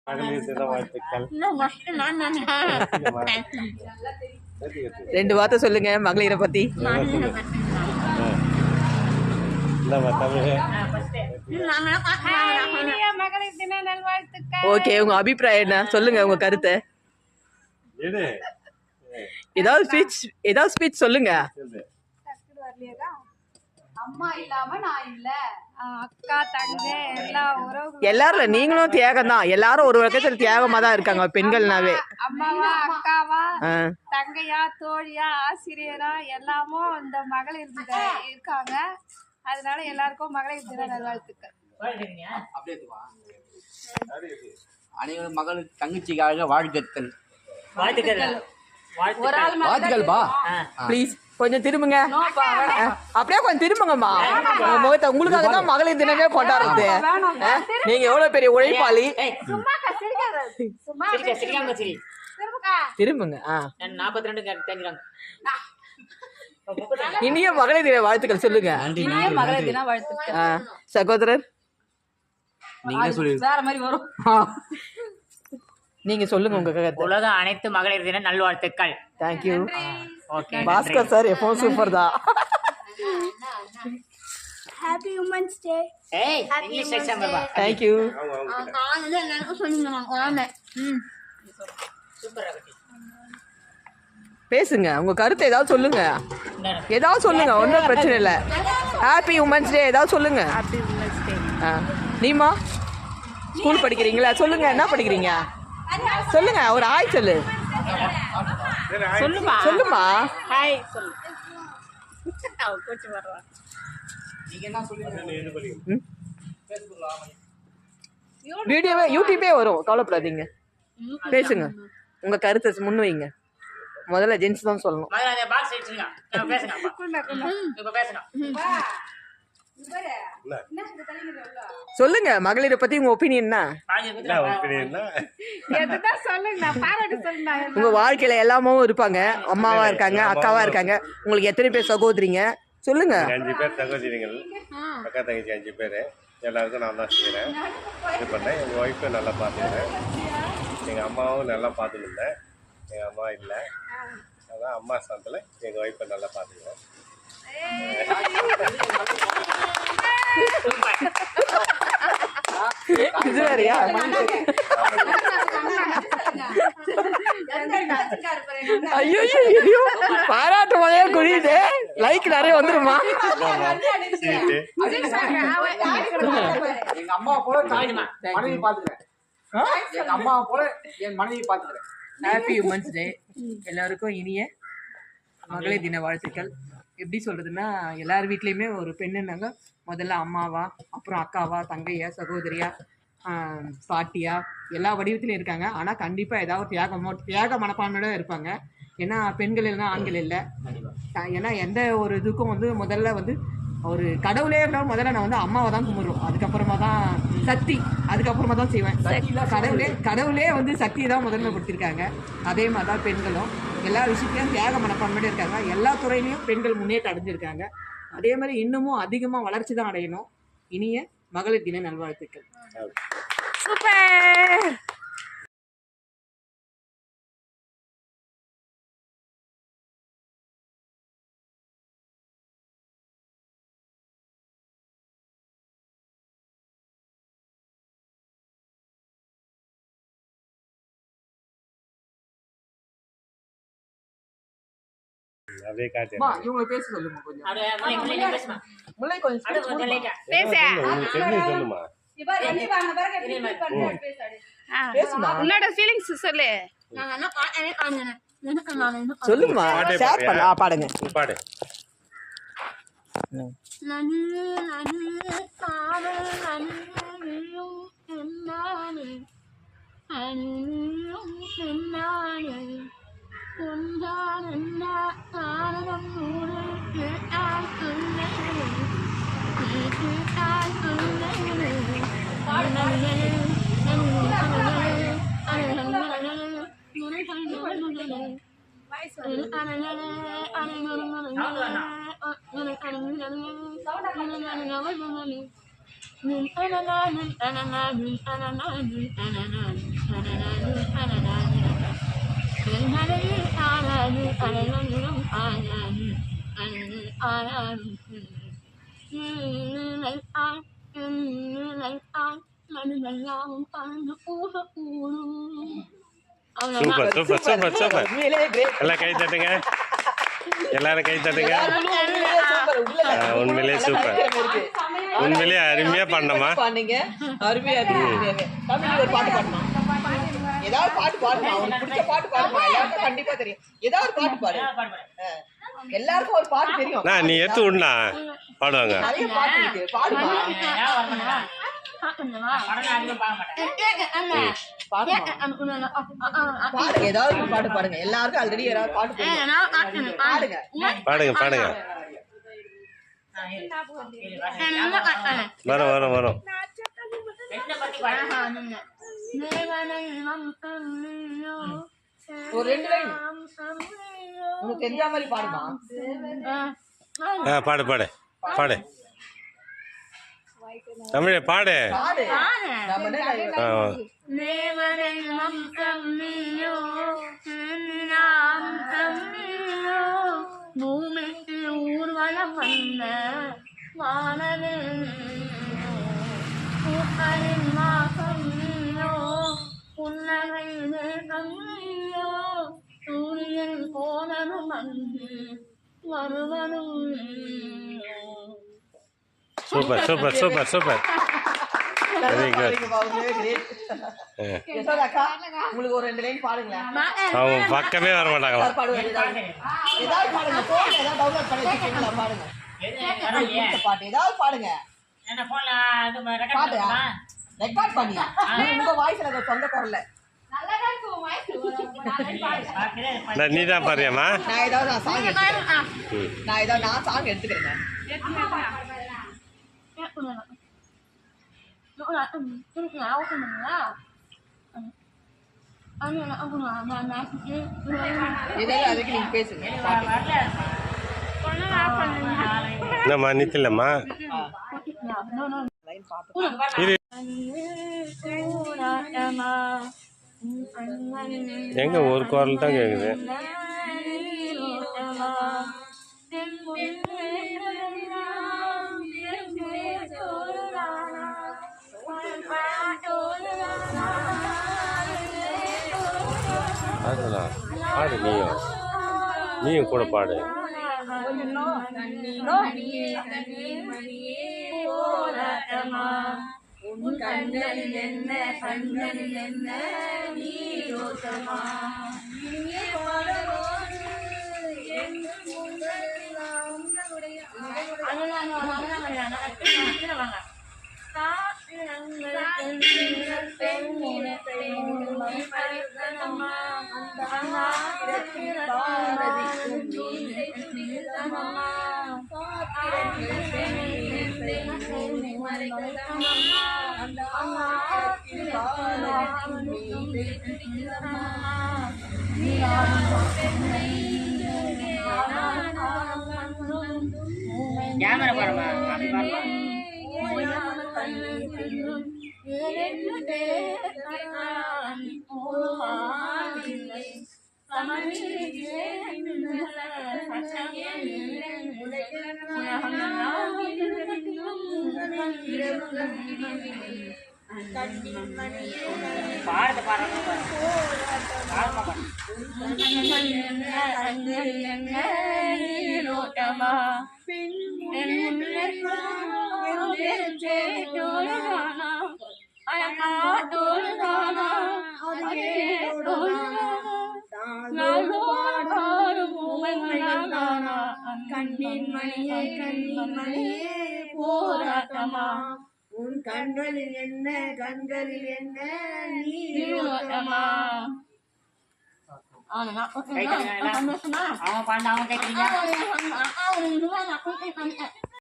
மகளிர் தின வாழ்த்துக்கள். 2 வார்த்தை சொல்லுங்க மகளிரை பத்தி. ஓகே, உங்க அபிப்பிராயம் என்ன சொல்லுங்க, உங்க கருத்தை. ஏதாவது ஸ்பீச் சொல்லுங்க. அம்மா இல்லாம நான் இல்ல, அக்கா தங்க எல்லாரும் நீங்களும் தியாகம் தான். எல்லாரும் ஒரு வழக்கத்துல தியாகமா தான் இருக்காங்க பெண்கள்னாவே. அம்மாவா அக்காவா தங்கையா தோழியா ஆசிரியரா எல்லாமும் இந்த மகளிர் இருக்காங்க. அதனால எல்லாருக்கும் மகளிர் தின நல்வாழ்த்துக்கள். அனைவரும் மகளுக்கு தங்கச்சிக்காக வாழ்த்துக்கள். ப்ளீஸ் கொஞ்சம் திரும்புங்க. அப்படியே கொஞ்சம் திரும்புங்கம்மா. முகத்தை உங்களுக்காக தான் மகளிர் தினமே கொண்டாடுறது. நீங்க எவ்வளவு பெரிய உழைப்பாளி. திரும்புங்க. இனிய மகளிர் தின வாழ்த்துக்கள் சொல்லுங்க. மகளிர் தின வாழ்த்துக்கள். சகோதரர் நீங்க சொல்லுங்க உங்க கருத்து. உலக அனைத்து மகளிர் தின நல்வாழ்த்துக்கள். தேங்க்யூ. ஓகே பாஸ்கர் சார் எப்பவும் சூப்பர் தான். ஹாப்பி உமன்ஸ் டே. ஏய் இங்கிலீஷ் எக்ஸாம் பாப்பா. தேங்க்யூ. எல்லாருக்கும் சொல்லுங்க. சூப்பரா பேசுங்க, உங்க கருத்தை ஏதாவது சொல்லுங்க. ஏதாவது சொல்லுங்க, ஒன்றும் பிரச்சனை இல்லை. ஹாப்பி உமன்ஸ் டே ஏதாவது சொல்லுங்க. Happy women's day. நீமா ஸ்கூல் படிக்கிறீங்களா? சொல்லுங்க, என்ன படிக்கிறீங்க? சொல்லுங்க, ஒரு ஹாய் சொல்லு. சொல்லுமா ஹாய் சொல்லு. வீடியோவே யூடியூபே வரும், கவலைப்படாதீங்க. பேசுங்க, உங்க கருத்தை முன் வைங்க. முதல்ல ஜென்ஸ் தான் சொல்லணும். சொல்லுங்க மகளிரை பத்தி உங்க ஒப்பீனியன் என்ன? உங்க வாழ்க்கையில எல்லாமும் இருப்பாங்க. அம்மாவா இருக்காங்க, அக்காவா இருக்காங்க. உங்களுக்கு எத்தனை பேர் சகோதரிங்க சொல்லுங்க? 5 பேர் சகோதரிகள், அக்கா தங்கச்சி 5 பேர். எல்லாருக்கும் நான் தான் செய்கிறேன், இது பண்ணேன். எங்கள் ஒய்ஃபை நல்லா பார்த்துக்கிறேன். எங்கள் அம்மாவும் நல்லா பார்த்துருந்தேன். எங்கள் அம்மா இல்லை, அதான் அம்மா ஸ்தானத்தில் எங்கள் ஒய்ஃபை நல்லா பார்த்துக்கிறேன். இது வேறையா? ஐயோ பாராட்டு மழையா குழியுது. லைக் நிறைய வந்துருமா? எங்க அம்மா போல மனைவி பாத்துக்கிறேன். எங்க அம்மா போல என் மனைவி பாத்துக்கிறேன். ஹாப்பி உமன்ஸ் டே. எல்லாருக்கும் இனிய மகளிர் தின வாழ்த்துக்கள். எப்படி சொல்றதுன்னா, எல்லார் வீட்லேயுமே ஒரு பெண்ணுன்னாங்க முதல்ல அம்மாவா, அப்புறம் அக்காவா, தங்கையா, சகோதரியா, பாட்டியா, எல்லா வடிவத்திலையும் இருக்காங்க. ஆனால் கண்டிப்பாக ஏதாவது தியாக மனப்பான்மையோட இருப்பாங்க. ஏன்னா பெண்கள் இல்லைன்னா ஆண்கள் இல்லை. ஏன்னா எந்த ஒரு இதுக்கும் முதல்ல ஒரு கடவுளே இருந்தாலும் முதல்ல நான் அம்மாவை தான் கும்பிடுறோம். அதுக்கப்புறமா தான் சக்தி, அதுக்கப்புறமா தான் செய்வேன். கடவுளே சக்தியை தான் முதன்மை கொடுத்துருக்காங்க. அதே மாதிரி தான் பெண்களும் எல்லா விஷயத்தையும் தியாக மனப்பான்மையோட இருக்காங்க. எல்லா துறையிலையும் பெண்கள் முன்னேற்றம் அடைஞ்சிருக்காங்க. அதே மாதிரி இன்னமும் அதிகமாக வளர்ச்சி தான் அடையணும். இனிய மகளிர் தின நல்வாழ்த்துக்கள். சூப்பர். அதே காட்டு இவங்க பேச சொல்லுங்க கொஞ்சம். முல்லை கொஞ்சம் பேச சொல்லுமா. உன்னோட ஃபீலிங்ஸ் சொல்லு. சொல்லுமா, ஷேர் பண்ண. பாடுங்க, பாடு. சூப்பர் சூப்பர் சூப்பர் சூப்பர் உண்மையிலே கிரேட். எல்லாம் கை தட்டுங்க, எல்லாரும் கை தட்டுங்க. உண்மையிலே சூப்பர், உண்மையிலே அருமையா பண்ணமா பாடுங்க, அருமையா இருக்கு. தமிழ் ஒரு பாட்டு பாடணும், ஏதாவது பாட்டு பாடுமா, உங்களுக்கு பிடிச்ச பாட்டு பாடுமா, எல்லாருக்கும் கண்டிப்பா தெரியும். ஏதாவது பாட்டு பாடு, எல்லாருக்கும் ஒரு பாட்டு தெரியும். நீ எடுத்து விடனா பாடுவாங்க. நிறைய பாட்டு இருக்கு, பாடுமா. பாடுங்க, ஏதாவது ஒரு பாட்டு பாடுங்க. எல்லாருக்கும் ஆல்ரெடி ஏதாவது பாட்டு தெரியும். பாடுங்க. பாடுங்க பாடுங்க. வரும் வரும் வரும். ஒரு 2 லைன் உனக்கு தெரிஞ்ச மாதிரி பாடுமா. பாடு பாடு பாடு, தமிழே பாடு. பாடு. நம்ம பூமிக்கு ஊர்வலம் வந்த வானவில் பூக்களின் வாசம் நீயோ, புன்னகை வேகம் நீயோ, சூரியன் போனதும் வந்து வருவதும் நீயோ. Super super super super, very good. உங்களுக்கு ஒரு 2 லைன் பாடுங்களேன். அவங்க பக்கமே வர மாட்டாங்களா. பாடுங்க, ஏதாவது பாடுங்க. போன் ஏதாவது டவுன்லோட் பண்ணி வச்சுக்கீங்களா, பாடுங்க. பாட்டு ஏதாவது பாடுங்க. பாட்டு ரெக்கார்ட் பண்ணி உங்க வாய்ஸ்ல சொந்த குரல்ல. நீ தான் பாருமா. நான் ஏதாவது சாங் எடுத்துக்கிறேன். ஏதாவது அதுக்கு நீங்க பேசுங்க. என்னம்மா நித்திலம்மா இரு. எங்க ஒரு குரல் தான் கேக்குது. பாடு, நீயும் கூட பாடு. கேமரா பாருமா, அப்படி பாருமா. பாடுறது பாடுறா கண்ணின் மணியே கண்ணின் மணியே போராட்டமா, உன் கண்களில் என்ன கண்களில் என்ன நீரோட்டமா. அவன் பாண்டா அவன் கேட்குறீங்க.